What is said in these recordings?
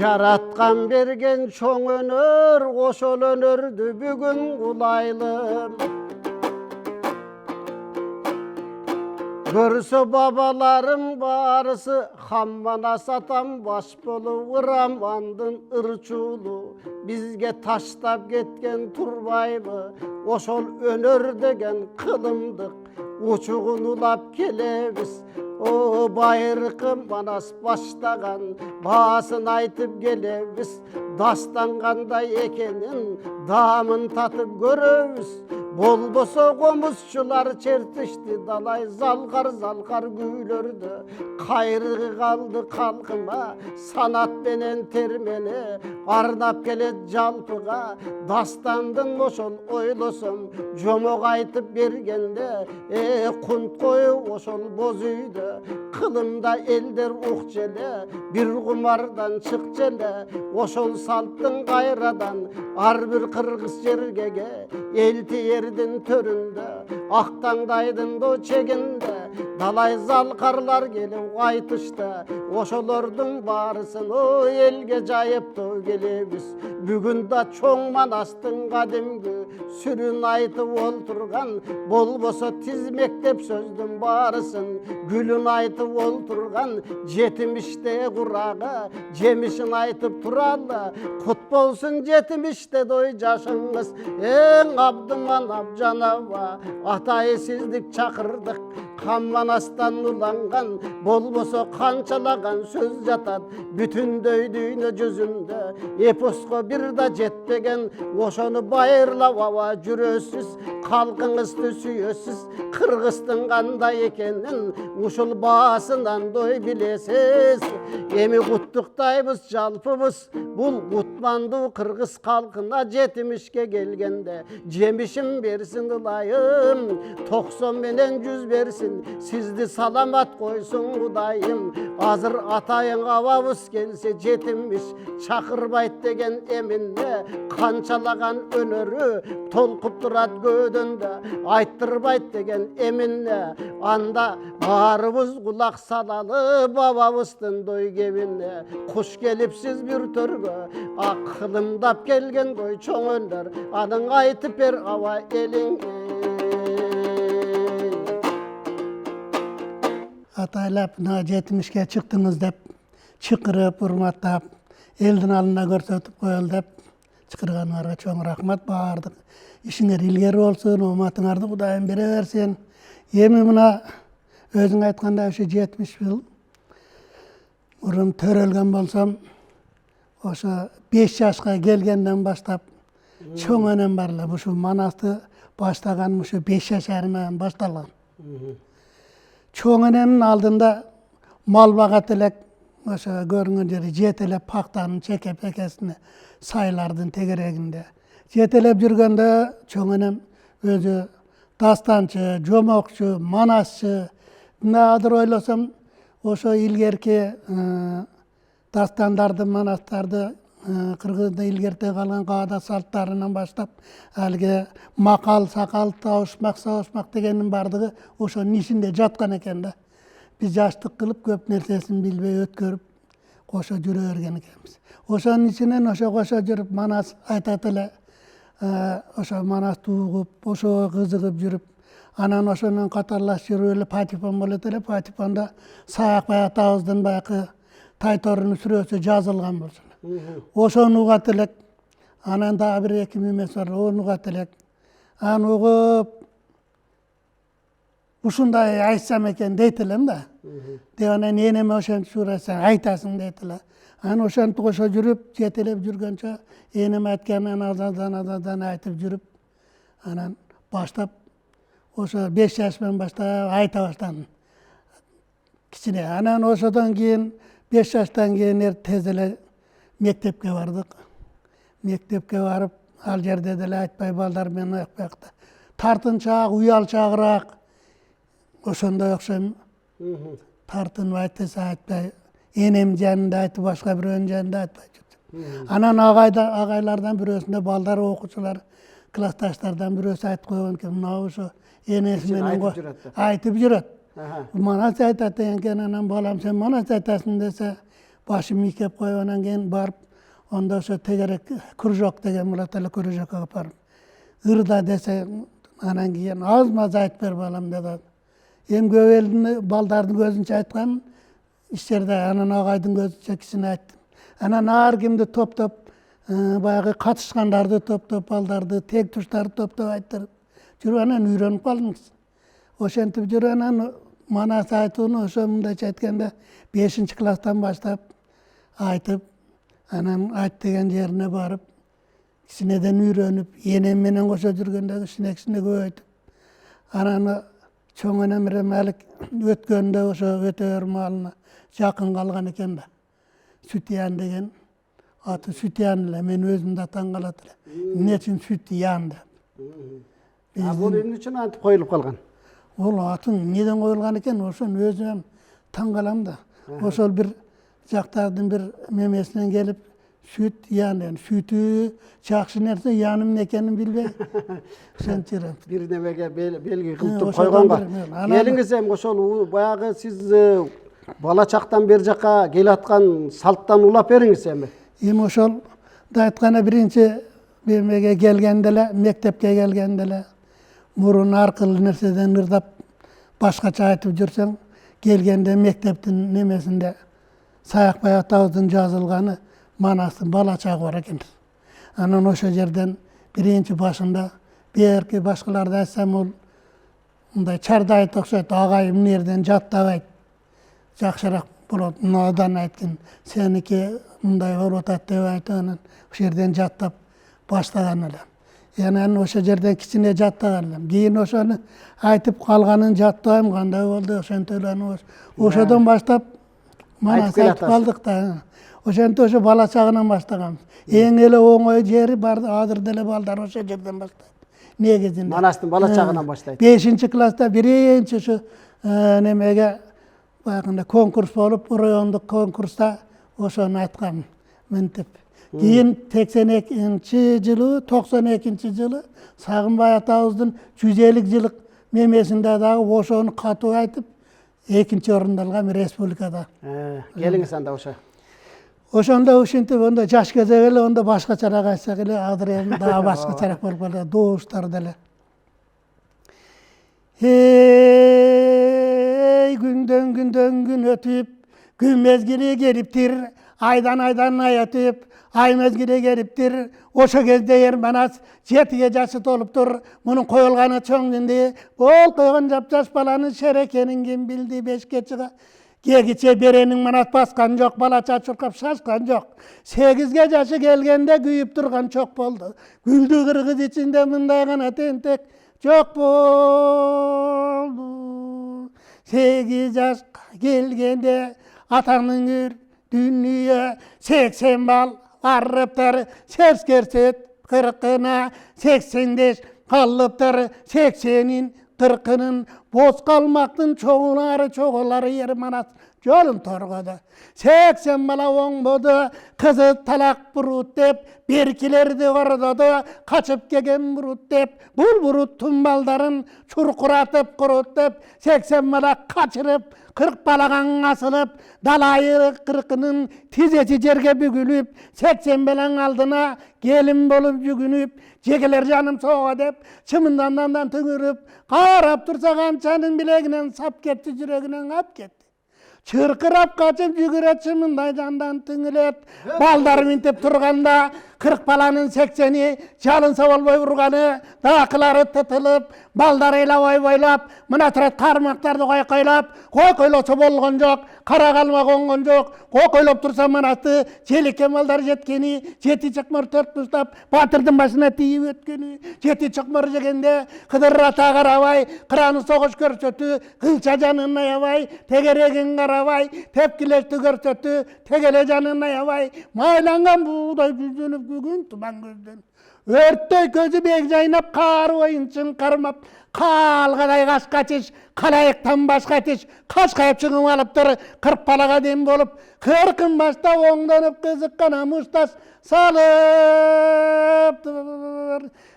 Жаратқан берген чоң өнөр, ошол өнөрдү бүгүн кулайлым. Көрсө бабаларым барысы, хаммана сатам баш болуп ырамандын ырчуулу. Бизге таштап кеткен турбайбы, ошол өнөр деген кылымдык учугун улап келебиз. О байыркы манас баштаган баасын айтып келебиз. Дастан кандай экенин даамын татып көрөбүз. Болбосо комузчулар чертишти далай залкар күүлөрдү. Кайрыгы калды калкыма, санат менен термени арнап келет жалпыга. Дастандын ошол ойлосом жомок айтып бергенде, кунт коюп ошол боз үйдө кылымда элдер укчеле, бир кумардан чыкчеле. Ошол салттын кайрадан ар бир кыргыз жергеге элти ердин төрүндө, актаңдайдын до чегинде далай залкарлар келип айтышты. Ошолордун баарысын элге жайыптуу келебиз. Бүгүн да чоң манастын кадимки сүрүн айтып олтурган, болбосо тизмектеп сөздүн баарысын гүлүн айтып олтурган. Жетимиште курагы жемишин айтып туралы, кут болсун жетимиште дой жашыңыз. Эң Абдыманап жанаба атайы сиздик чакырдык. Камманастан уланган, болбосо канчалаган сөз жатат бүтүндөй дүйнө жүзүндө. Эпоско бир да жетпеген, ошону байырлап аба жүрөсүз. Калкыңызды сүйөсүз, кыргыздын кандай экенин ушул баасынан дой билесиз. Эми куттуктайбыз жалпыбыз бул кутмандуу кыргыз калкына. Жетимишке келгенде жемишин берсин ылайым, 90 менен 100 берсин, сизди саламат койсун Кудайым. Азыр атайын абабыз келсе жетимиш чакырбайт деген эминне, канчалаган өнөрү толкуп турат көөдөндө, айттырбайт деген эминне. Анда баарыбыз кулак салалы бабабыздын дой кебине. Куш келипсиз бир төргө, акылымдап келген дой чоң өнөр, анын айтып бер аба элиңе. Атайлап жетимишке чыктыңыз деп чыкырып урматтап, элдин алдына көрсөтүп коелу деп чыкырганыңарга чоң рахмат. Баардык ишиңер илгери болсун, уматыңарды Кудайым бере берсин. Эми мына өзүң айткандай ушу 70 жыл мурун төрөлгөн болсом, ошо 5 жашка келгенден баштап чоң өнөм бар эле. Ушу манасты баштаган ушу 5 жашар менен башталган. Чоң энемдин алдында мал багат элек, ошо көрүнгөн жери жетелеп пактанын чеке-пекесине сайлардын тегерегинде жетелеп жүргөндө чоң энем өзү дастанчы, жомокчу, манасчы. Мына азыр ойлосом, ошо илгерки дастандарды, манастарды, кыргызды илгерте калган каада салттарынан баштап, алги макал, сакал, табышмак, сабышмак дегендин бардыгы ошонун ичинде жаткан экен да. Биз жаштык кылып көп нерсесин билбей өткөрүп кошо жүрө берген экенбиз. Ошонун ичинен ошо кошо жүрүп манас айтат эле, ошо манасты угуп, ошого кызыгып жүрүп, анан ошонун катарлаш жүрүп эле патефон болот эле. Патефондо Саакбай атабыздын баягы Тайторунун сүрөсү жазылган болчу. Ошону угат элек, анан дагы бир 2 мемес бар, ону угат элек. Аны угуп, ушундай айтсам экен дейт элем да. Деп анан энеме ошентип сурасаң айтасың дейт эле. Анан ошентип ошо жүрүп, жетелеп жүргөнчө энем айтканын азадан айтып жүрүп, анан баштап ошо 5 жашынан баштап айта баштадым. Кичине. Анан ошодон кийин 5 жаштан кийин тез эле мектепке бардык. Мектепке барып, ал жерде деле айтпай балдар менен аякта тартынчаак, уялчаагыраак, ошондой окшойм. Тартынбайт десе айтпай, энем жанында айтып, башка бирөөнүн жанында айтпай жүрдүм. Анан агайлардан бирөөсүндө балдар, окуучулар, классташтардан бирөөсү айтып койгон экен, мына ошо энеси менен айтып жүрөт. Манас айтат экен, анан балам сен манас айтасың десе, Başım yıkap koygandan keyin barıp onda ошо тегерек кружок деген болот эле, кружокко алып барып ырда десе анан кийин аз айтып бер балам dedi. Эми көп элдин балдардын көзүнчө айткан иш жерде анан агайдын көзүнчө кичине айттым. Анан ар кимди топтоп баягы катышкандарды топтоп, балдарды, тег туштарды топтоп айттырып жүрүп анан үйрөнүп калдыңыз. Ошентип жүрүп анан манас айтууну ошо мындайча айтканда 5-класстан баштап айтып, анан айт деген жерине барып, кичинеден үйрөнүп, энем менен кошо жүргөндө кичине көбөйтүп, анан чоң энем Ремалик өткөндө ошо өтөр маалына жакын калган экен да. Sütyan деген аты Sütyan эле, мен өзүм да таң калат эле. Эмне үчүн Sütyan деп. Бул эмне үчүн антип коюлуп калган? Ол атын неден коюлган экен, ошону өзүм таң калам да. Ошол бир жактардын бир мемесинен келип Sütyan деген, sütү жакшы нерсе, яны эмне экенин билбей. Ошентип бир немеге белги кылып койгонго. Келиңиз эми ошол баягы сиз бала чактан бери жака келаткан салттан улап бериңиз эми. Эми ошол да айтканы биринчи бемеге келгенде эле, мектепке келгенде эле мурун ар кыл нерседен ырдап башкача айтып жүрсөң, келгенде мектептин немесинде Саякбай атабыздын жазылганы Манастын бала чагы бар экен. Анан ошо жерден биринчи башында берки башкаларды айтсам ол мындай чардайт окшойт, агай эмне жерден жаттабайт. Жакшыраак болот, мындан айткын, сеники мындай болуп атат деп айтып, анан ошол жерден жаттап баштаган элем. Анан ошол жерден кичине жаттаган элем. Кийин ошону айтып калганын жаттабайм, кандай болду, ошентип эле ошодон баштап манас айтып калдык да. Ошентип ошо бала чагынан баштагам. Эң эле оңой жери бар, азыр деле балдар ошол жерден баштайт. Негизинде Манастын бала чагынан баштайт. 5-класста биринчи ушу немеге баягында конкурс болуп, райондук конкурста ошону айткам мынтип. Кийин 82-жылы, 92-жылы Сагынбай атабыздын 150 жылык мемесинде дагы ошону катуу айтып, экинчи орунду алгам республикада. Келиңиз анда ошо. Ошондо ушинтип онда жаш кезек эле, онда башкачараак айтсак эле, азыр эми дагы башкачараак болуп калды, добуштар деле. Күндөн күн өтүп, күн мезгили келиптир, айдан ай өтүп, ай мезгили келиптир. Ошо кезде Манас 7 жашы толуптур. Мунун коюлганы чоң динди. Бол койгон жапжаш баланын шерекенин ким билди 5-ке чыга. Кегиче беренин Манас баскан жок, балача чуркап шашкан жок. 8-ге жашы келгенде күйүп турган чок болду. Гүлдү кыргыз ичинде мындай гана тентек жок болду. 8 жашка келгенде атаңның дүнүйө 80 бал барыптыр, сескерсет 40-ына 85 калыптыр, 80-ин 40-ын боз калмактын чоңулары чоголары ер Манас жолун торгоду. 80 бала оңбоду, кызы талак бурут деп, беркилерди кордоду, качып келген бурут деп, бул буруттун балдарын чуркуратып курут деп, 80 бала качырып, 40 балаган асылып, далайы 40-ынын тизеси жерге бүгүлүп, 80 балаң алдына келин болуп жүгүнүп, жегелер жаным сого деп, чымындандан түңүрүп, карап турса канчанын билегинен сап кетти, жүрөгүнөн ап кетти. Чыркырап качып жүгүрөт, чымындай жандан түңүлөт. Балдар минтип турганда 40 баланын 80-и жалынса болбой урганы, дакылары тытылып, балдар ыйлабай бойлап, мына турат кармактарды койкойлосо болгон жок, кара калма конгон жок. Койкойлоп турса Манасты желекке балдар жеткени, 7 чыкмыр 4 туштап, батырдын башына тийип өткөнү, 7 чыкмыр жегенде Кыдыр ата карабай, кыраны согуш көрсөтү, кылча жанын аябай, тегерегин карабай, тепкилешти көрсөтү, тегеле жанын аябай, майланган буудай жүзүнүп бүгүн туман көздөн. Өрттөй көзү бек жайнап, кар ойынчын кармап, калгадай кашкачыш, калайыктан башкачыш, кашкайып чыгып алыптыр, 40 балага дем болуп, 40-ын башта оңдонуп кызыккана мушташ салыптыр.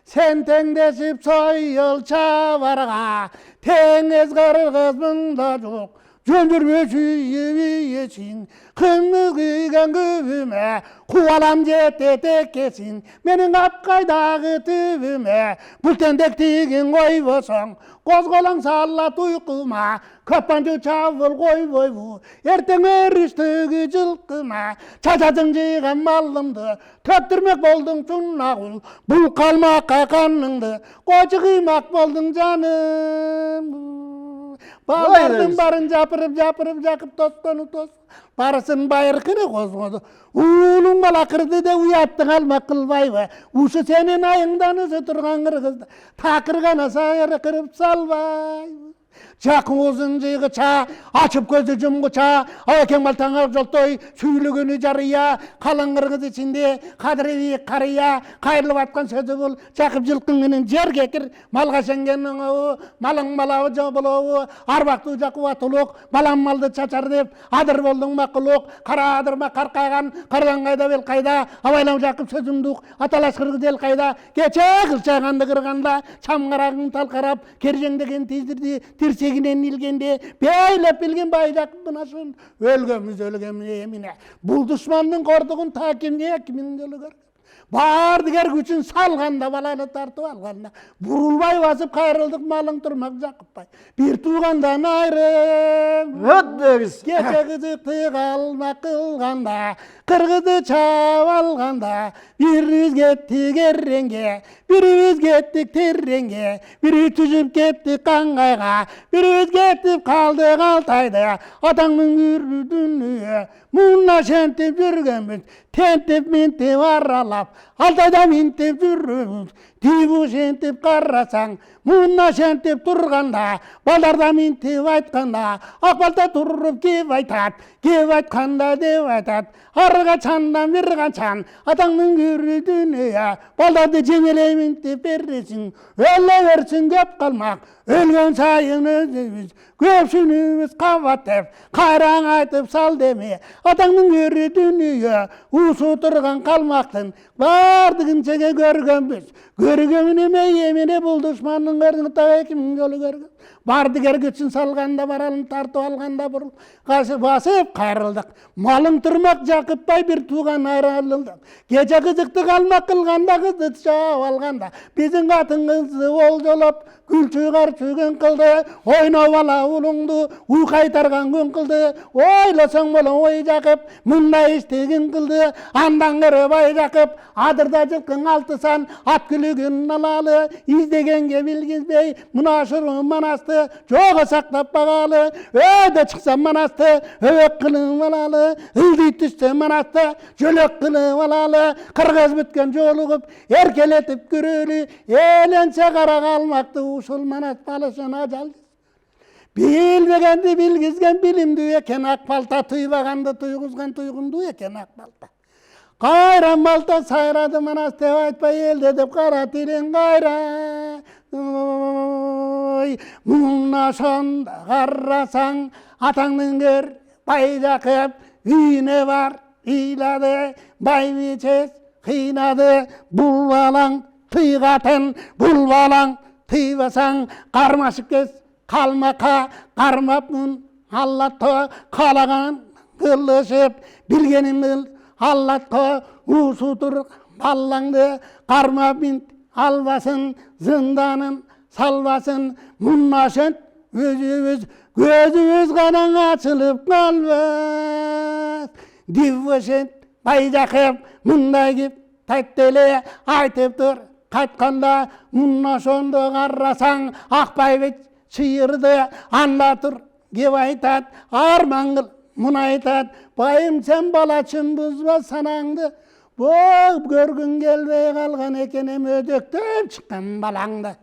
Сен теңдешип сойыл чабарга, теңиз кыргыз мында жок, жөндірмеші ебейесін, қымыз күйген көбіме, қуалам жететек кесін, менің апқайдағы түбіме, бүлтендек тиген қой болсаң, қозғалаң салат ұйқыма, көппанды чавыл қой бойбу, ертең өрістігі жылқыма, чачадың жиған малымды, төктірмек болдың тұнағыл, бұл қалмаққа қаныңды, қочы қимақ болдың жаным. Балардың барын жапырып, жақып тосқаны тос, барысын байыр кірі қозғоды. Улың бала кірді де ұяттың алмақ қылбайбы, ұшы сенен айыңдан ұсы тұрған қырғызды, тақырғана сайыры кіріп салбайбы. Жақын ұзын жиғы ча, ашып көзі жұмғы ча, ауекең балтаң ақ жолтой, сөйлігіні жария, қалың қырғыз ішінде, қадіреви қария, қайырлып атқан сөзі бұл, жақып жылқыңының жерге кір, малға шенгеннің ауы, малың малауы жабылауы, арбақты жақу атылық, балам малды чачар деп, адыр болдың мақылық, қара адырма қарқайған, қардан қайда бел қайда, абайлам жақып сөзімдік, аталас қырғыз ел қайда, кече қылшағанды қырғанда, шамғарағың талқарап, кержеңдеген тезірді, тірсегінен илгенде, бейлеп білген байжақ бұнашын, өлгеміз еміне. Бұл дұшманның қордығын такимне кімін өлігер. Бардығар күшін салғанда, баланы тартып алғанда, бұрылбай басып қайрылдық малың тұрмақ жақыппай. Bir туғандан айрым, кеше қызықты қалмақ қылғанда, қырғызды чап алғанда, біріміз кеттік ерренге, біріміз кеттік терренге, бірі түжіп кеттік қаңғайға, біріміз кеттік қалдық Алтайды, атаңның үрі дүние, мұнна шентіп жүргенбіз, тентіп ментіп аралап, Алтайда ментіп жүрміз, тибу шентіп қарасаң, мұнна шентіп тұрғанда, балдарда ментіп айтқанда, ақбалта тұрып кеп айтат, кеп айтқанда деп айтат, арыға чандан берған чан, атаңның көрі дүние, балдарды жеңелеймін деп бересің, өле берсін көп қалмақ, өлген сайын өзіміз, көпшініміз қабаттеп, қайраң айтып сал деме, атаңның көрі дүние, ұсы тұрған қалмақтың, бардығын чеге көргенбіз, көргеніне еміне бұл дұшманның көрдің тағы кімін жолы көрген. Бардығар көтсін салғанда баралын тартып алғанда бұрыл, қасы басып қайрылдық, малың тұрмақ жақыппай бір туған айрылдық. Кече қызықты қалмақ қылғанда қызды жау алғанда, біздің қатын қызды ол жолап, күлші қаршыгын қылды, ойнау бала ұлыңды, ұй қайтарған күн қылды, ойласаң болын ой жақып, мұндай істеген қылды, андан қыры бай жақып, адырда жылқың алтысан, ат күлігін алалы, издегенге білгізбей, мұна шырын манасты, жоғы сақтап бағалы, өді шықса манасты, өек қылын алалы, үлді түсті манасты, жөлек қылын алалы, қырғыз бүткен жолығып, еркелетіп күрелі, еленсе қара қалмақты ұшыл манас балышын ажал. Білбегенді білгізген білімді екен ақпалта, тұйбағанды тұйғызған тұйғынды екен ақпалта. Қайран балта сайрады манас деп айтпай елде деп қара тирен қайра. Мұнна сонда қарасаң, атаңның көр, бай жақып, үйіне бар, үйлады, бай бечес, қинады, бұл балаң, тыйғатын, бұл балаң, тыйбасаң, қармашып кес, қалмақа, қармапмын, аллатқа, қалаған, қылышып, білгенім біл, аллатқа, ұсы тұр, балаңды, қармапын, албасын, зынданын, салбасын, мұнашын, көзі ғанаң açılıp қалбас. Дивошен, байжақып, мұндай кеп, тәттеле айтып тұр, қайтқанда, мұнашонды қарасаң, ақбайбет шиырды, анда тұр, кеп айтат, армаңғыл, мұн айтат, байым сен балачын бұзба санаңды, бұл көргін келбей қалған екенем өдектеп шыққан балаңды.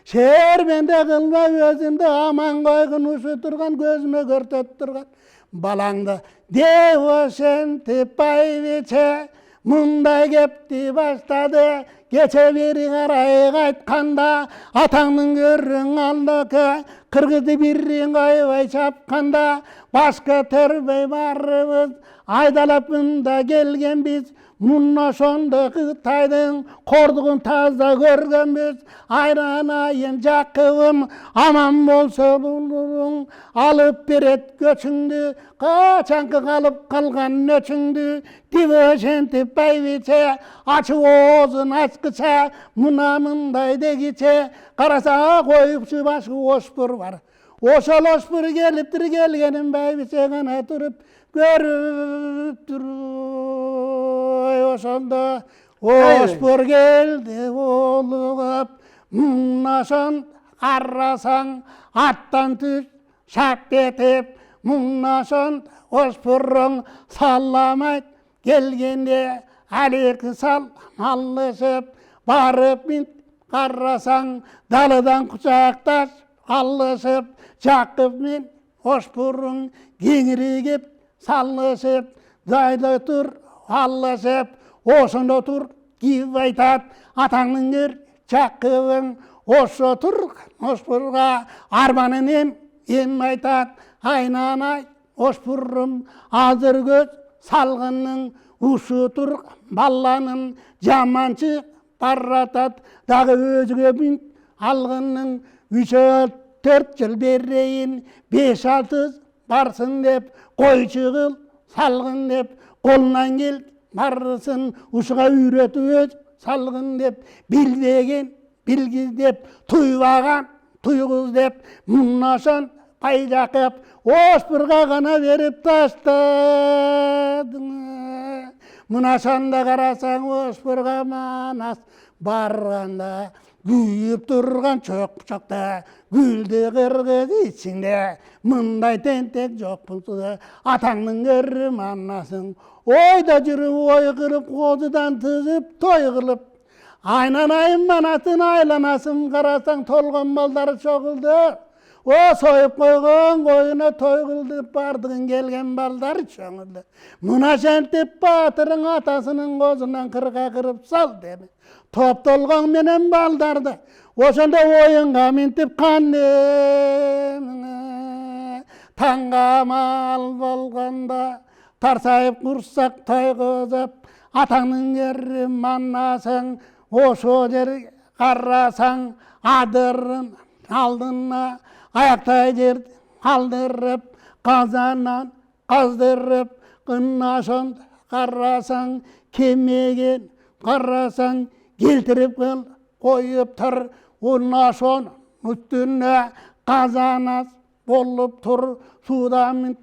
Шерменде қылма өзімді аман қойғын ұшы тұрған, көзіме көртет тұрған балаңды. Девошен тепай вече, мұндай кепті баштады, geçe beri qarayık aytkanda, atаңның көрің алдыкı, kırgızı birrin koybay çapkanda, başka törbey barыбыз, aydalap mында kelgen biz, munna şonda Kıtayдың korduğun tazda görgenbiz, ayran ayın jakıbım, aman bolsa bulurum, alıp beret göçüңdü, kaçankı kalıp kalgan nöçüңdü, dibe şentip baybiçe, açı ozun açkıça, muna mınday degiçe, karasa koyupçu başı oşpur var. Oşal oşpur geliptir gelgenin baybiçe gana turup, görüp duruy oşanda, oşpur geldi olup, munnaşan karrasan, attan düş, şak etip, munnaşan oşpurun sallamayt, gelgende aleyküm salam alışıp, barıp mint karrasan, dalıdan kucaktaş alışıp, çakıp mint oşpurun gengirigip salışıp, dayda tur alışıp, oşunda tur gibi aytat, atаңның gör çakıbın, oşo tur oşpurga armanın em aytat, aynanay oşpurum azır göz salgının, uşu tur ballanın jamançı barratat, dağı özüge bin algının, 3-4 yıl berreyin 5-6 barsın dep, koyçı kıl salgın dep, kolundan gel barrısın, uşuğa üretüöz salgın dep, bilbegen bilgiz dep, tuybagan tuyguz dep, munnaşan payjakıp, oşpurga gana verip taştadın. Munaşanda karasan oşpurga manas barganda, kүйüp turgan çokçokta, güldü kırgız içinde, mınday tentek jok bulsuda, atаңның görüm annasın, oyda жүрüp oy kırıp, kozudan tızıp, toy kılıp, aynanayım manatın aylanasın, karasan tolgan malları çoğuldu. O soyup koygan koyuna toy kıldıp bardığın gelgen balдар çöngüldü. Muna şentip batırın atasının kozundan kırga kırıp sal demi. Top dolgan menen baldardı. Oşanda oyunga mintip kannemine. Tanga mal bolganda tarsayıp kursak toy kızıp, atаңның yerim mannasın, oşo jeri karrasan, adırın aldına, ayaktay жерді алдырып, қазаннан қаздырып, қынашын қарасаң, кемеген қарасаң, келтіріп қыл, қойып тұр, ұнашын үстіне қазанас болып тұр, судан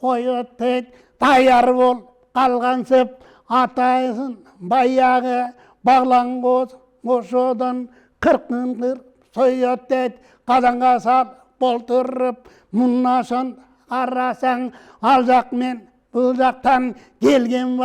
қойып тек, даяр бол, қалғансып, атайсын баяғы бағланғоз, ошодан қырқын қыр, соят тек, қазанға сал, болтырып, мұннашын қарасаң, ал жақ мен бұл жақтан келген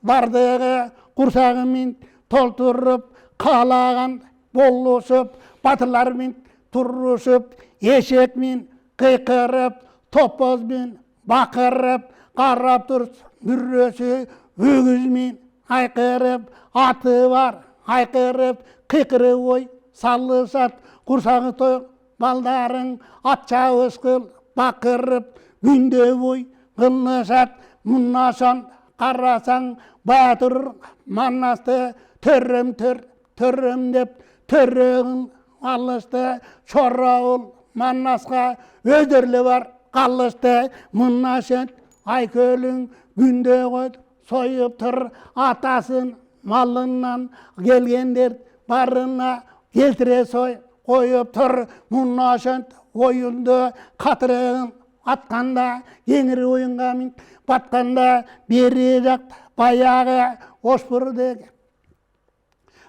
бардығы, құрсағымен толтырып, қалаған болушып, батырлармен тұрышып, ешекмен қиқырып, топозбен бақырып, қарап тұрс бүресі, өгізмен айқырып, аты бар айқырып, қиқыры ой салышат, құрсағы той балдарың атша өскіл бақырып, күнде ой қылышат, мұнашан қарасаң, батыр манасты, түрім деп, түрігін алышты, шорауыл манасқа өдірлі бар қалышты, мұнашан айкөлің күнде қойды, сойып тұр атасын малынан, келгендер барына келтіре сой, қойып тұр мұнашан ойынды, қатырығын атқанда, еңір ойынға мен батқанда, бері жақта баяғы ошпыр деген.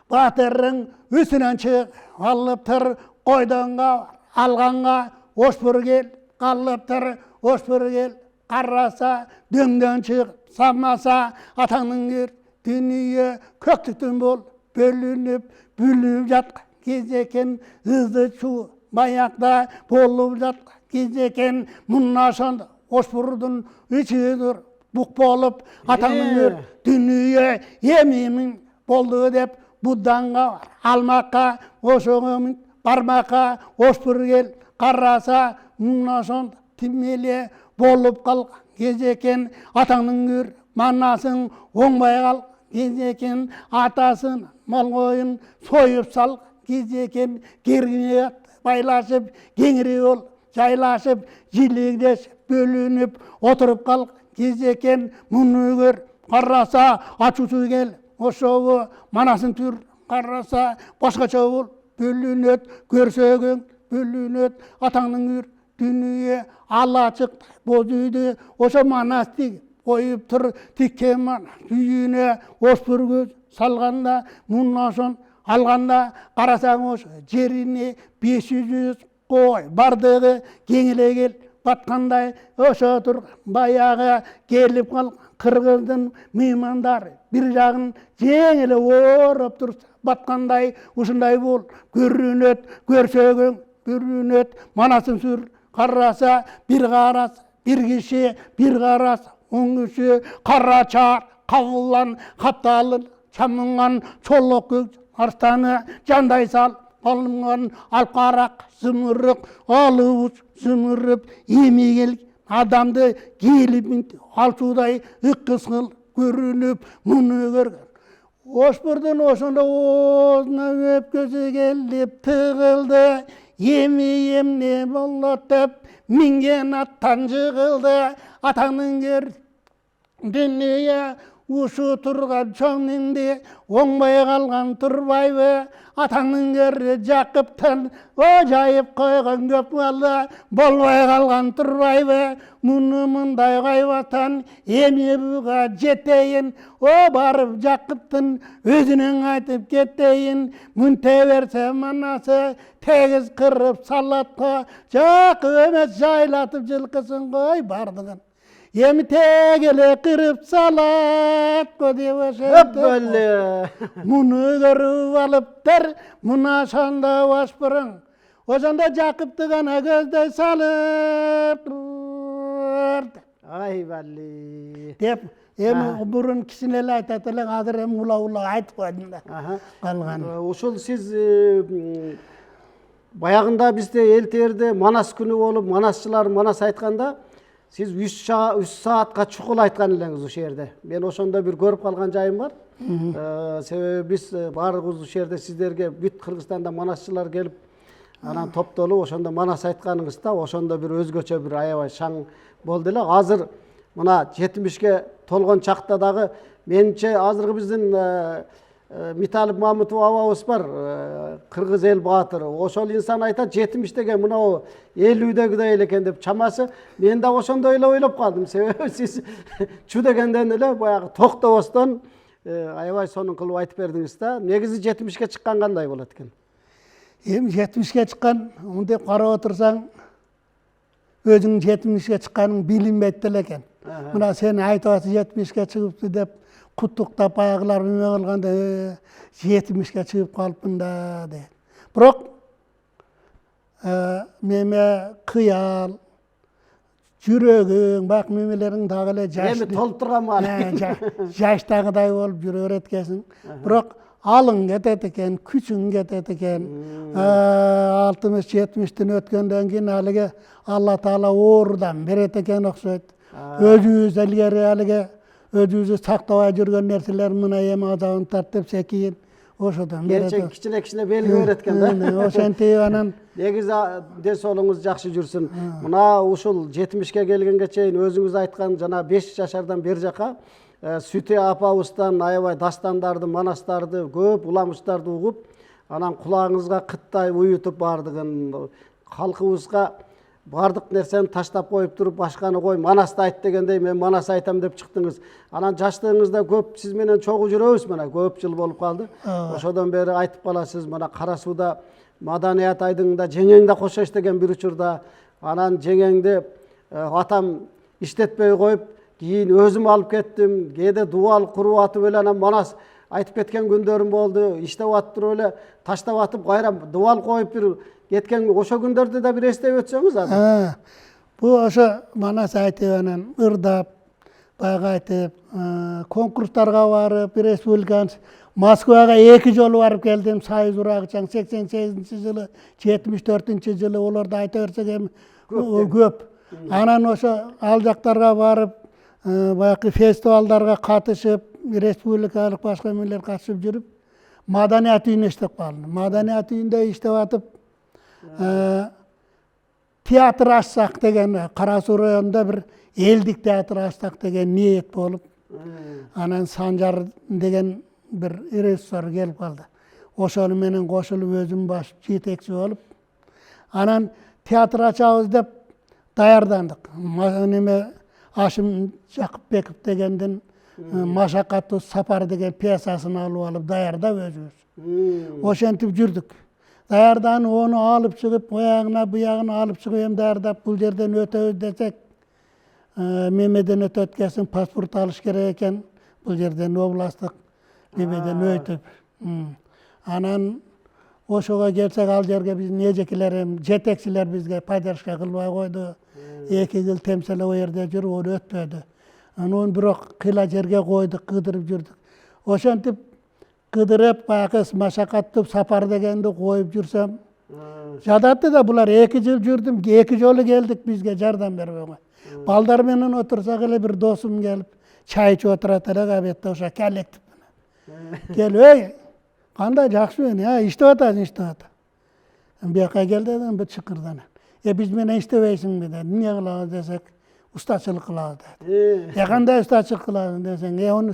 Батырың үсінен шық, алып тұр, қойдыңға алғанға, ошпыр кел, қалып тұр, ошпыр кел, қараса, дөңден шық, самаса, атаңның кер, дүние көктүктен бол, бөлініп, бүліп жатқа кез екен, ызды шу, баяқта болып жатқа кез екен, мұнашан ошпырдың үчідір, бұқ болып, атаңның кер, дүние емемін болды деп, Buddanға бар, алмаққа, ошоңа бармаққа, ошпүргел қараса, мына сонда тимеле болып қалған кез екен, атаңның көр манасың оңбай қалған кез екен, атасын мал қойын сойып салған кез екен, кергіне байлашып, кеңірек ол жайлашып, жилегдесіп, бөлініп, отырып қалған кез екен, мұны көр қараса, ачусы кел, ошоғы манасын түр қараса, башқача бол, бөлінет, көрсегің, бөлінет, атаңның көр дүние ала шықты, боз үйді, ошо манас тегіп, қойып тұр, тіккен манас, үйіне ос бір көз салғанда, мұнан соң алғанда, қарасаң ошо жеріне 500 қой бардығы кеңіле кел, батқандай, ошо тұр, баяғы келіп қалған қырғыздың меймандары, бір жағын жеңіле орып тұрса, батқандай, ушындай бол, көрінет, көрсегің, көрінет, манасын сүр, қараса, бір қараса, бір кеше, бір қараса, он кеше, қарачар, қабылан, қапталын, шамынған, чолық көз, арстаны, жандай сал, алынған, алқарақ, зымырық, алуыз, зымырып, емегел, адамды келіп, алсудай, үккісқыл, көрініп, мұны көрген. Ошпырдың осында осына өпкөзі келіп тығылды, емне болатып, минген аттан жығылды, атаңның кер дүние ушу тұрған чоңныңде, оңбай қалған тұрбайбы, атаңның кері жақыптан, жайып қойған көп қалды, болмай қалған тұрбайбы, мұны мұндай қайбатан, еме бұға жетейін, барып жақыптың, өзінің айтып кетейін, мүнте берсе манасы, тегіз қырып салатқа, жақы өмес жайлатып жылқысын қой бардығын. Ем тегеле қырып салат деп Өпбөлі. мұны көріп алыптыр, мұна шанда ашпырың. Ошанда Жақыпты ғана көздей салып. Ай бәлі. Деп, бұрын кісінелі айтатылың, азыр ұла айтып қойдым да. Қалған. Ошол сіз баяғында бізде елтерде Манас күні болып, манасшылар Манас айтқанда, сіз 3 саатқа чукул айткан элеңиз ошол жерде. Мен ошондо бир көрүп калган жайым бар. Себеби биз баарыбыз ошол жерде сиздерге бүт Кыргызстанда манасчылар келип, анан топтолуп ошондо манас айтканыңызда ошондо бир өзгөчө бир аябай шаң болду эле. Азыр мына 70ке толгон чакта дагы менимче азыркы биздин Миталып Мамытов абабыз бар, кыргыз эл баатыры. Ошол инсан айтат 70 деген мынау 50дегидей эле экен деп чамасы. Мен да ошондой эле ойлоп калдым. Себеби сиз чу дегенден эле баягы токтобостон аябай сонун кылып айтып бердиңиз да. Негизи 70ке чыккан кандай болот экен? Эми 70ке чыккан, мындай карап отурсаң, өзүң 70ке чыкканың билинбейт деле экен. Мына сен айтып атасың 70ке чыгыпты деп құттықтап баяғылар үме қалғанда 70ке шығып қалыппын да дейді. Бірақ меме қиял, жүрегің, бақ мемелерің тағылы жаштағыдай болып жүре өреткесін. Бірақ алың кетеді екен, күшің кетеді екен. 60-70-тен өткенден кейін әліге Алла Таала ордан береді екен оқсайды. Өзіңіз әлгері әліге өзүзү сактабай жүргөн нерселер мына эми азабын тартып секийин ошодон берет. Кичине белги берет экен да. Ошентип анан негизи ден соолугуңуз жакшы жүрсүн. Мына ушул 70ке келгенге чейин өзүңүз айткан жана 5 жашардан бери жака Сүте апабыздан аябай дастандарды, манастарды, көп уламыштарды угуп, анан кулагыңызга кыттай уютуп бардыгын, калкыбызга бардык нерсени таштап коюп туруп, башканы кой, Манасты айт дегендей, мен Манас айтам деп чыктыңыз. Анан жаштыгыңызда көп сиз менен чогуу жүрөбүз, мына көп жыл болуп калды. Ошодон бери айтып каласыз, мына Кара Сууда маданият айдыңында жеңең да кошо иштеген бир учурда, анан жеңеңди атам иштетпей коюп, кийин өзүм алып кеттим, кээде дубал куруп атып эле анан Манас айтып кеткен күндөрүм болду. Иштеп атып эле таштап атып кайра дубал коюп бир кеткен ошо күндөрдү да бир эстеп өтсөңүз азыр. Бу ошо Манас айтып анан ырдап, баягы айтып, конкурстарга барып, республиканчы Moskvaga 2 жолу барып келдим. Союз урагычаң 88-жылы, 74-жылы оларды айта берсек эми көп. Анан ошо ал жактарга барып, баягы фестивалдарга катышып, республикалык башка эмелер катышып жүрүп, маданият үйүнө иштеп калдым. Маданият үйүндө иштеп атып, театр ачсак деген, Кара Суу районунда бир элдик театр ачсак деген ниет болуп, анан Санжар деген бир режиссер келип калды. Ошону менен кошулуп өзүм баш жетекчи болуп, анан театр ачабыз деп даярдандык. Неме Ашим Жакыпбеков дегендин Машакаттуу сапар деген пьесасын алып даярдап өзүбүз. Ошентип жүрдүк. Даярданып onu алып чыгып, оягына буягына алып чыгып эми даярдап бул жерден өтөбүз десек, мемеден өтөт экенсиң, паспорт алыш керек экен. Бул жерден областтык мемеден өтүп. Анан ошого келсек, ал жерге биз нежекилер, жетекчилер бизге поддержка кылбай койду. 2 жыл темселе о жерде жүрүп, ол өтпөдү. Анан бирок кыйла жерге койдук, кыдырып жүрдүк. Ошентип кыдырып, баягы Машакаттуу сапар дегенди коюп жүрсөм, жадатты да булар 2 жыл жүрдүм, 2 жолу келдик бизге жардам бербөйгө. Балдар менен отурсак эле бир досум келип, чай ичип отурат элек абетте ошо коллектив менен. Келип, "Эй, кандай жакшыбы, иштеп атасың, иштеп атам." Бияка кел дедим, бир чыкырдан. Биз менен иштебейсиңби деди. Эмне кылабыз десек, устачылык кылабыз деди. Кандай устачылык кылабыз десең, onu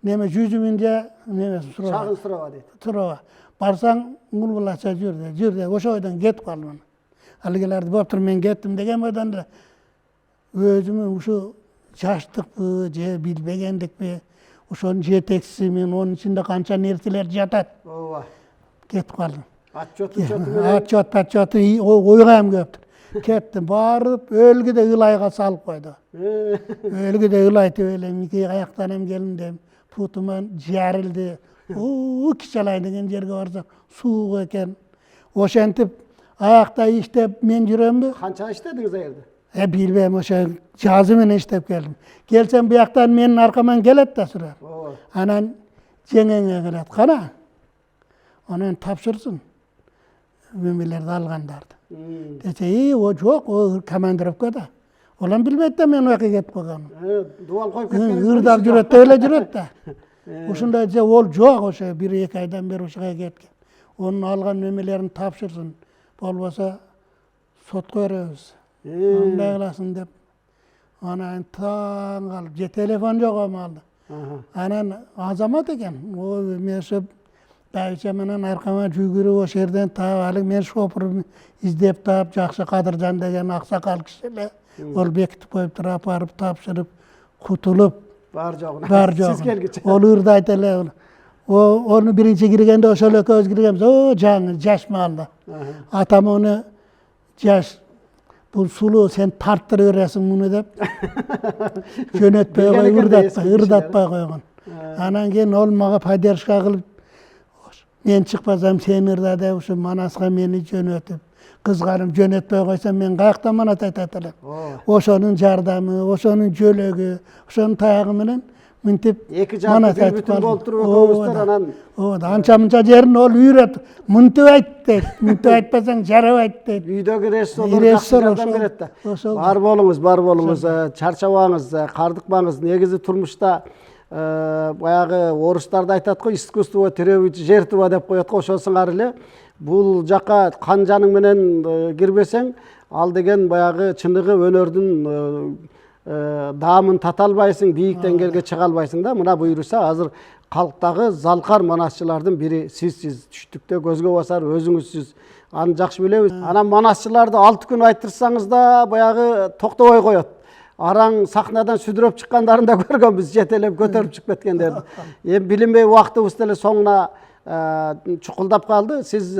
неме 100 миң же неме суроо. Шагын суроо дейт. Суроо. Барсаң, мулгулача жүр деди. Жүр деди. Ошо ойдон кетип калдым. Алгилерди болуптур, мен кеттим деген ойдон эле өзүмө ушу жаштыкпы же билбегендикпи, ошонун жетекчиси мен, онун ичинде канча нерселер жатат. Ооба. Кетип калдым. Отчет менен ойга эм көптүр. Кеттим, барып, өлгүдө ылайга салып койду. Өлгүдө ылайтып элем, 2 аяктан эм келиндем. Путума жарылды. Кичалай деген жерге барсак, суу экен. Ошентип, аякта иштеп мен жүрөмбү? Канча иштедиңиз ал жерде? Билбейм, ошо жазы менен иштеп келдим. Келсем бияктан менин аркаман келет да сурар. Анан жеңеңе келет. Кана? Анан тапшырсын. Мемелерди алгандарды. Десе, о жок, о командировкада. Олам билбейт да мен ояка кетип калганым. Дуал коюп кеткениңиз. Ырдап жүрөт, эле жүрөт да. Ушундай же ол жок, ошо 1-2 айдан бери ушуга кеткен. Онун алган мемелерин тапшырсын. Болбосо сотко беребиз. Андай кыласың деп. Анан таң калып, же телефон жок амалда. Анан азамат экен. О мешеп Байча менен аркама жүгүрүп ошол жерден таап алып, мен шопурун издеп таап, жакшы Кадыржан деген аксакал киши эле. Ол бекитип коюптур, апарып тапшырып, кутулуп. Бар жогуна. Бар жок. Сиз келгиче. Ол ырдайт эле. Onu birinci girgende ошол экөөбүз киргенбиз. Жаңы жаш маалда. Атам onu жаш бул сулуу сен тарттырып бересиң муну деп. Жөнөтпөй койгон, ырдатпай койгон. Анан кийин ол мага поддержка кылып, мен чыкпасам сен ырда деп ушу Манаска мени жөнөтүп, кызганып жөнөтпөй койсом мен каяктан манат айтат элем. Ошонун жардамы, ошонун жөлөгү, ошонун таягы менен мынтип манат айтып бүтүн болуп туруп экөөбүздөр анан. Анча-мынча жерин ол үйрөт. Мынтип айт дейт. Мынтип айтпасаң жарабайт дейт. Үйдөгү режиссерлор жакшы жардам берет да. Бар болуңуз, чарчабаңыз, кардыкпаңыз. Негизи турмушта баягы орустарда айтат го, искусство требует жертва деп коет го, ошол сыңары эле. Бул жака кан жаның менен кирбесең, ал деген баягы чыныгы өнөрдүн даамын тата албайсың, бийик деңгээлге чыга албайсың да. Мына буюрса азыр калктагы залкар манасчылардын бири сизсиз, түштүктө көзгө басар өзүңүзсүз. Аны жакшы билебиз. Анан манасчыларды 6 күн айттырсаңыз да баягы токтобой коет. Араң сахнадан сүдүрөп чыккандарын да көргөнбүз, жетелеп көтөрүп чыгып кеткендерди. Эми билинбей убактыбыз деле соңуна чукулдап калды. Сиз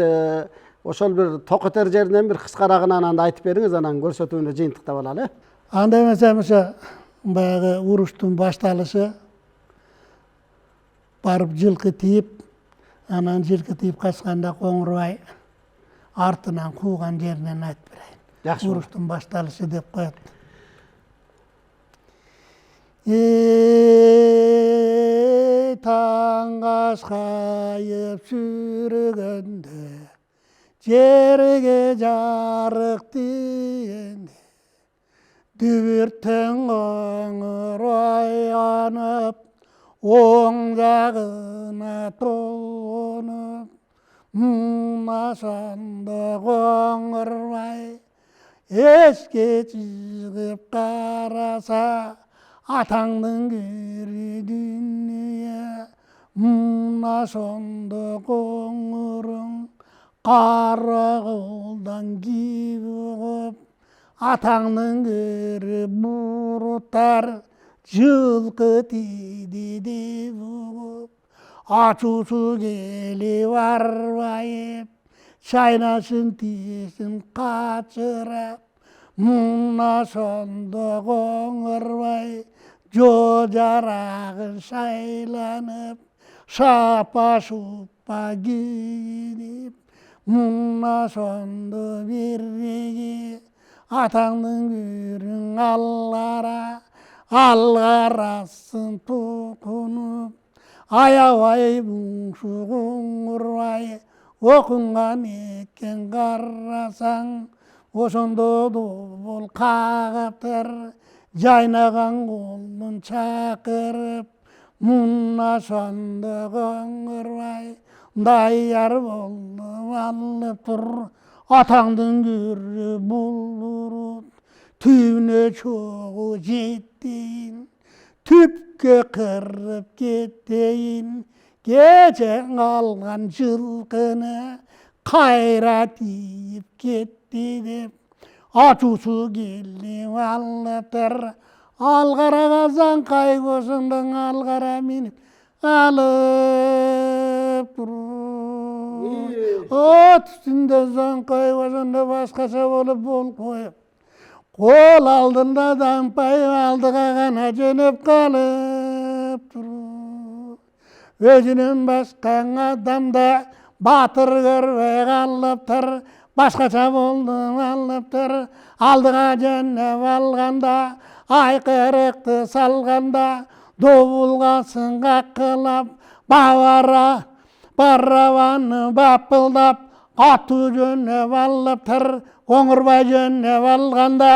ошол бир токотер жеринен бир кыскарагынан аны айтып бериңиз, анан көрсөтүүнү жыйынтыктап алалы. Анда эмесем ошо баягы уруштун башталышы барып жылкы тийип, анан жылкы тийип качканда Коңурбай артынан кууган жеринен айтып берейин. Жакшы. Уруштун башталышы деп коет. таң қашқайып сүргенде, жерге жарық тигенде, дүбірттің қоңыр оянып, оң жағына толынып, мына сонда қоңырбай еске жығып қараса, атаңның кері дүние. Мына сонда қоңырың қара қолдан киіп, атаңның кері бұруттар жылқы тиді деп ұғып. Ачусу келіп арбайып, шайнасын тиесін қачырап, мына сонда қоңырбай жо жарағын шайланып, шапа-шупа киініп, мына сонда береге атаңның көрің алғарасын тұқынып, аябай мұңшы қоңырбай оқынған екен қарасаң, осында добыл қағаптыр жайнаған қолын шақырып, мына сонда қоңырбай даяр болып алып тұр, атаңдың көрі бұлдырып, түбіне чоғы жетейін, түпке қырып кетейін, кечең алған жылқыны қайра тиіп кетті деп, ачусу келіп алыптыр, алғара қазан қай көзіңдің алғара миніп алып тұр. От үстінде заңқай көзінде басқаша болып бол қойып, қол алдында дампай алдыға ғана жөніп қалып тұр. Өзінен басқан адамда батыр көрбей қалыптыр, басқаша болды алыптыр, алдыға жөніп алғанда, айқырықты салғанда, добылға қаққылап, барабаны бапылдап, ату жөніп алыптыр, қоңырбай жөніп алғанда,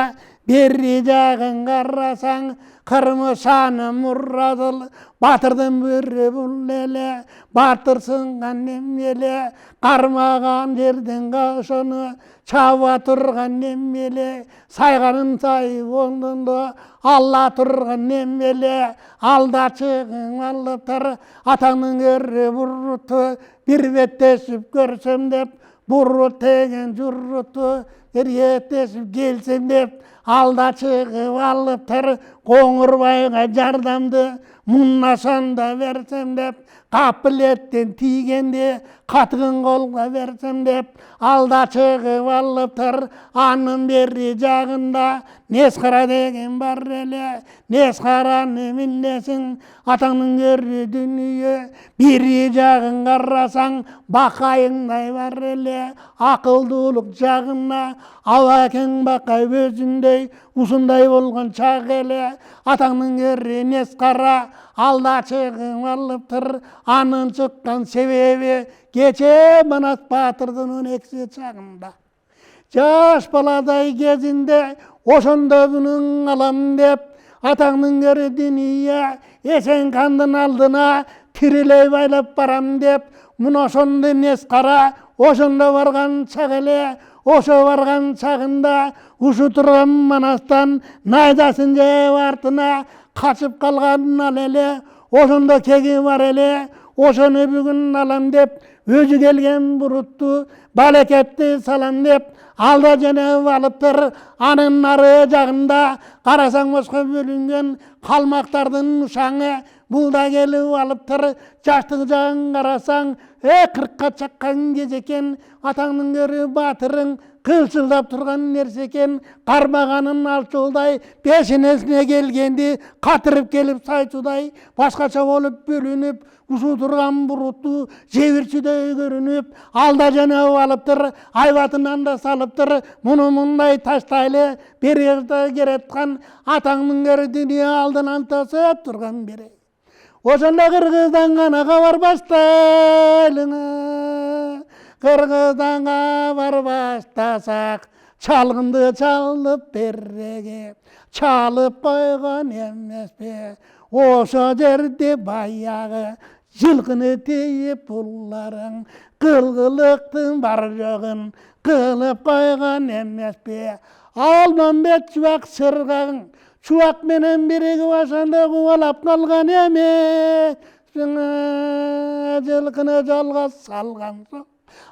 бері жағын қарасаң, қырмышаны мұрадыл, батырдың бірі бұл еле, батыр сынған немеле, қармаған жердің қашыны, чаба тұрған немеле, сайғанын сай оңдында, алла тұрған немеле, алда шығын алыптыр, атаңның көрі бұрыты, бір беттесіп көрсем деп, бұрыт теген жүріті, бір еттесіп келсем деп, алда шығып алыптыр, қоңырбайға жардамды мұнна сонда берсем деп, қапылеттен тигенде қатығын қолға берсем деп, алда шығып алыптыр, анын бері жағында Несқара деген бар еле, Несқараны мінлесің, атаңның көрі дүние, бері жағын қарасаң, бақайыңдай бар еле, ақылдылық жағына, алакең бақай өзіндей, усындай болған шақ еле, атаңның көрі Несқара, алда шығып алыптыр, анын шыққан себебі, кече Манас батырдың 12 шағында. Жаш баладай кезінде, ошонда бұның алам деп, атаңның көрі дүние, есен қандың алдына тірілей байлап барам деп, мұна ошонды Несқара, ошонда барған шағыле, ошо барған шағында, ушу тұрған Манастан найдасын жеп артына қашып қалған алеле, ошонда кегі бар еле, ошоны бүгін алам деп, өзі келген бұрытты, балекетті салам деп, алда жөнеп алыптыр, анын ары жағында қарасаң босқа бөлінген қалмақтардың ұшаңы, бұл да келіп алыптыр, жаштық жағын қарасаң, 40-қа шаққан кез екен, атаңның көрі батырың, қылшылдап тұрған нәрсе екен, қармағанын алшылдай, пешенесіне келгенде қатырып келіп сайтудай, басқаша болып бөлініп, ұшу тұрған бұрытты жебіршідей көрініп, алда жөнеп алыптыр, айбатынан да салыптыр, мұны мұндай таштайлы берерді керетқан, атаңның көрі дүние алдынан тасып тұрған бере. Ошонда Кыргыздан гана кабар баштайлыңы. Кыргыздан кабар баштасак, чалгынды чалып береге, чалып койгон эмеспи. Ошо жерде баягы жылкыны тийип булларың, кылгылыктын бар жогун кылып койгон эмеспи. Алмамбет чубак сыргагың, чубак менен биригип ошондо кубалап калган эмес. Жылкыны жолго салган соң,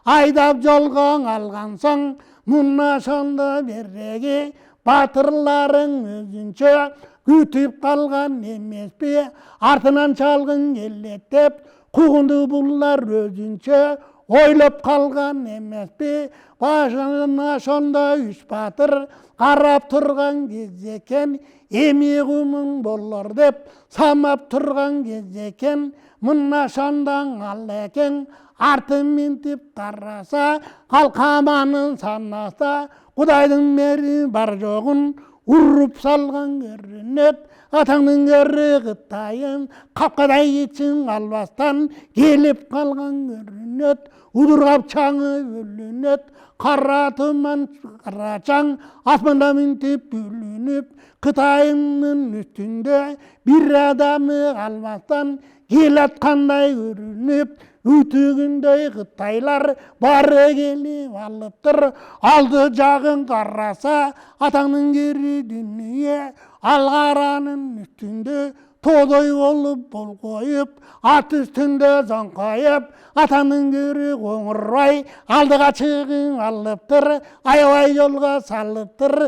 айдап жолго алган соң, муна ошондо береги батырларың өзүнчө күтүп калган эмеспи. Артынан чалгын келет деп, кугунду буллар өзүнчө ойлоп калган эмеспи. Башына ошондо үч батыр карап турган кез экен, эми кумуң болор деп самап турган кез экен. Мына ошондон ал экен, артын минтип караса, калкаманын санаса, Кудайдын мери бар жогун уруп салган көрүнөт. Атаңдын көрү Кытайын капкадай ичин албастан келип калган көрүнөт. Удургап чаңы бөлүнөт, кара туман кара чаң асманда минтип бүлүнүп. Кытайдын үстүндө бир адамы калбастан келаткандай көрүнүп. Үтүгүндөй Кытайлар бары келип алыптыр. Алды жагын караса, атаңдын кири дүнүйө, ал каранын үстүндө тоодой болуп бол коюп, ат үстүндө зоңкоюп, атаңдын кири коңурбай алдыга чыгып алыптыр. Аябай жолго салыптыр.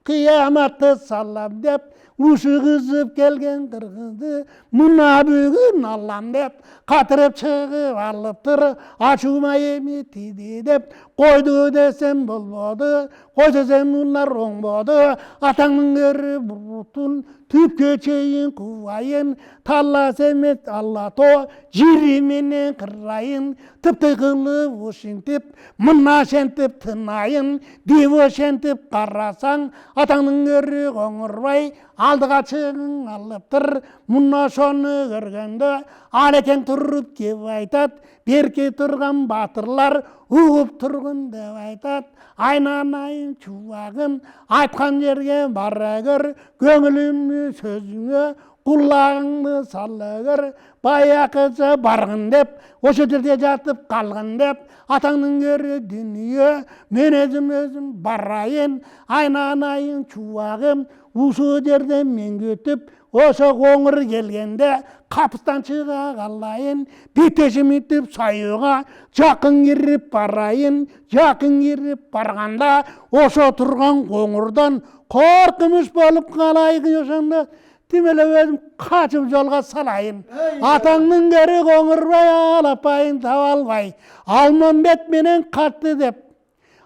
Кыяматты салам деп, ушу кызып келген кыргызды мына бүгүн алам деп катырып чыгып алыптыр. Ачуума эми тиди деп койду десем болбоду, кой десем улар оңбоду. Атаңдын көрү бурутун түпкө чейин кубайын, таллас эмес аллато жири менен кырайын. Тыпты кылып ушинтип, мына шентип тынайын деп ошентип карасаң, атаңдын көрү коңурбай алдыга чыгып алыптыр. Мына ошону көргөндө алекең туруп кеп айтат, берки турган батырлар угуп тургун деп айтат. Айнанайын чубагым, айткан жерге бара көр, көңүлүмдү сөзүңө кулагыңды сала көр. Баякыча баргын деп, ошо жерде жатып калгын деп, атаңдын көрү дүнүйө, мен өзүм барайын. Айнанайын чубагым, ушул жерде мен күтүп, ошо коңур келгенде капыстан чыга калайын. Битешим итип сайууга жакын кирип барайын. Жакын кирип барганда ошо турган коңурдан коркунуч болуп калайын. Ошондо тимелеп өзүм качып жолго салайын. Атаңдын көрү коңурбай алапайын таба албай, Алмамбет менен катты деп,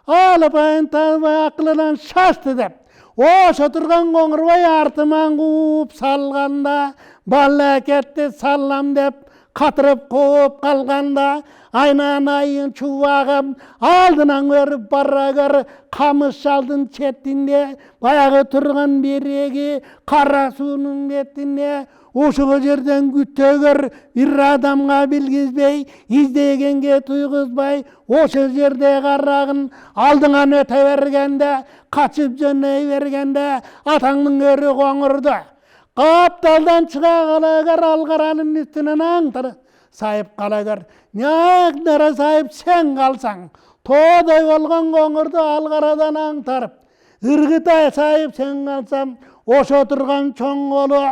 алапайын табай акылынан шашты деп, ошо турган коңурбай артыман кууп салганда, балакетти салам деп катырып кууп калганда, айнанайын чубагым, алдынан көрүп бара көр, камыш шалдын четинде баягы турган береги кара суунун бетинде. Ошол жерден күтө көр, бир адамга билгизбей, издегенге туйгузбай, ошол жерде карагын алдыңан өтө бергенде, качып жөнөй бергенде, атаңдын көрү коңурду капталдан чыга кала көр, ал каранын үстүнөн аңтары сайып кала көр. Нягдара сайып сен калсаң, тоодой болгон коңурду ал карадан аңтарып, ыргытай сайып сен калсам, ошо турган чоң колу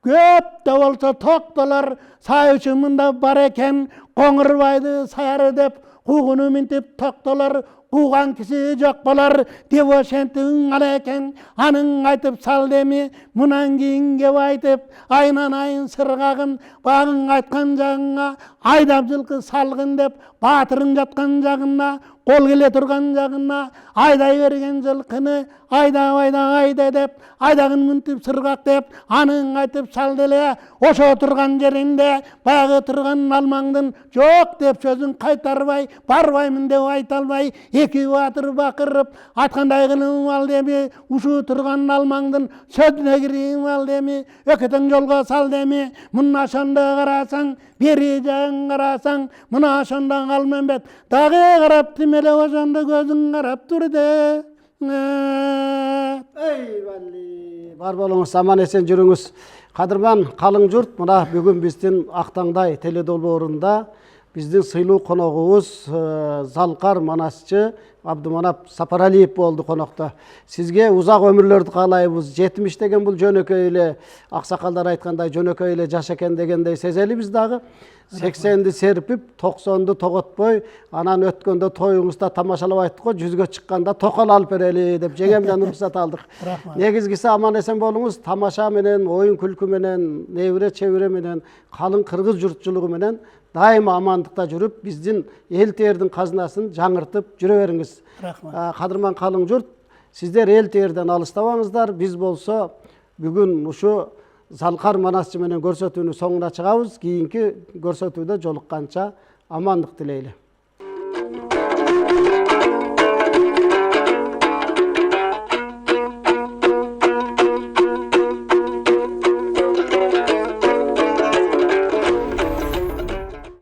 көп да болсо токтолор сайышымында бар экен. Коңурбайды саяры деп куугуну минтип токтолор, кууган киши жок болор деп ошентип ала экен. Анын айтып сал деми, мунан кийин кеп айтып, айнанайын сыргагын, багың айткан жагыңа айдап жылкы салгын деп, батырың жаткан жагына, кол келе турган жагына айдай берген жылкыны айда деп, айдагын мынтип сыргак деп, анын айтып сал деле, ошо турган жеринде баягы турган алмаңдын жок деп сөзүн кайтарбай, барбаймын деп айта албай, эки баатыр бакырып айткандай кылып ал деми, ушул турган алмаңдын сөзүнө кирип ал деми, өкөтөң жолго сал деми, мына ошондо карасаң, бери жагын карасаң, мына ошондо Алмамбет дагы карап тимеле ошондо көзүң карап тур де. Ey valli, бар болуңуз, аман эсен жүрүңүз. Кадырман калың журт, мына бүгүн биздин Актаңдай теледолбоорунда биздин сыйлуу коногубуз Залкар манасчы Абдуманап Сапаралиев болду конокто. Сизге узак өмүрлөрдү каалайбыз. 70 деген бул жөнөкөй эле, аксакалдар айткандай жөнөкөй эле жаш экен дегендей сезелибиз дагы. 80-ди серпип, 90-ду тоготпой, анан өткөндө тоюңузда тамашалап айттык го, 100гө чыкканда токол алып берели деп жеңемден уруксат алдык. Негизгиси аман эсен болуңуз, тамаша менен, оюн күлкү менен, небире чебире менен, калың кыргыз журтчулугу менен дайыма амандыкта жүрүп, биздин эл тердин казынасын жаңыртып жүрө бериңиз. Кадырман калың журт, сиздер эл терден алыстабаңыздар. Биз болсо бүгүн ушу Залкар манасчы менен көрсөтүүнүн соңуна чыгабыз. Кийинки көрсөтүүдө жолукканча амандык тилейли.